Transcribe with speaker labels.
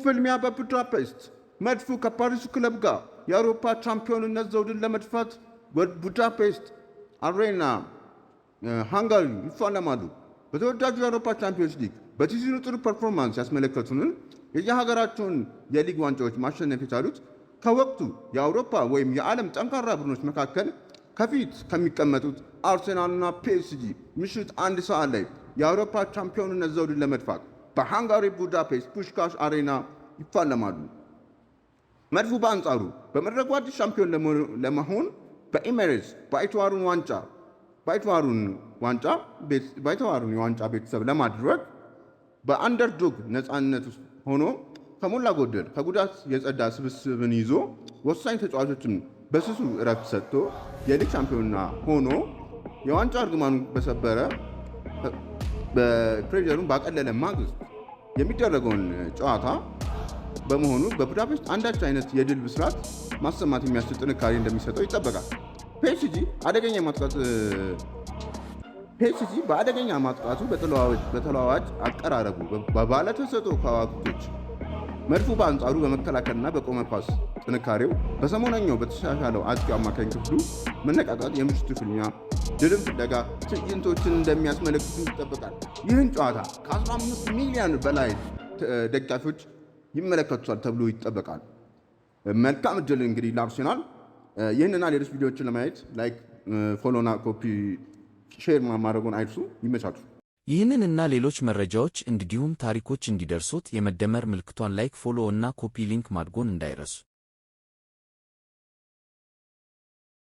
Speaker 1: ፍልሚያ በቡዳፔስት መድፉ ከፓሪሱ ክለብ ጋር የአውሮፓ ቻምፒዮንነት ዘውድን ለመድፋት ቡዳፔስት አሬና ሃንጋሪ ይፋለማሉ። በተወዳጁ የአውሮፓ ቻምፒዮንስ ሊግ በሲዝኑ ጥሩ ፐርፎርማንስ ያስመለከቱንን የየሀገራቸውን የሊግ ዋንጫዎች ማሸነፍ የቻሉት ከወቅቱ የአውሮፓ ወይም የዓለም ጠንካራ ቡድኖች መካከል ከፊት ከሚቀመጡት አርሴናልና ፒኤስጂ ምሽት 1 ሰዓት ላይ የአውሮፓ ቻምፒዮንነት ዘውድን ለመድፋት በሃንጋሪ ቡዳፔስት ፑሽካሽ አሬና ይፋለማሉ። መድፉ በአንጻሩ በመድረኩ አዲስ ሻምፒዮን ለመሆን በኤሜሬትስ ባይተዋሩን የዋንጫ ቤተሰብ ለማድረግ በአንደርዶግ ነፃነት ውስጥ ሆኖ ከሞላ ጎደል ከጉዳት የጸዳ ስብስብን ይዞ ወሳኝ ተጫዋቾችን በስሱ እረፍት ሰጥቶ የሊግ ሻምፒዮና ሆኖ የዋንጫ እርግማኑ በሰበረ በፕሬዠሩን ባቀለለ ማግስት የሚደረገውን ጨዋታ በመሆኑ በቡዳፔስት አንዳች አይነት የድል ብስራት ማሰማት የሚያስችል ጥንካሬ እንደሚሰጠው ይጠበቃል። ፒኤስጂ በአደገኛ ማጥቃቱ በተለዋዋጭ አቀራረቡ ባለተሰጥኦ ከዋክብቶች መድፉ በአንጻሩ በመከላከልና በቆመ ኳስ ጥንካሬው በሰሞነኛው በተሻሻለው አጥቂ አማካኝ ክፍሉ መነቃቃት የምሽቱ ፍልሚያ ድልን ፍለጋ ትዕይንቶችን እንደሚያስመለክቱ ይጠበቃል። ይህን ጨዋታ ከ15 ሚሊዮን በላይ ደጋፊዎች ይመለከቱታል ተብሎ ይጠበቃል። መልካም እድል እንግዲህ ለአርሴናል። ይህንና ሌሎች ቪዲዮዎችን ለማየት ላይክ፣ ፎሎና ኮፒ ሼር ማድረጉን አይርሱ። ይመቻችሁ።
Speaker 2: ይህንን እና ሌሎች መረጃዎች እንዲሁም ታሪኮች እንዲደርሱት የመደመር ምልክቷን ላይክ፣ ፎሎ እና ኮፒ ሊንክ ማድረጉን እንዳይረሱ።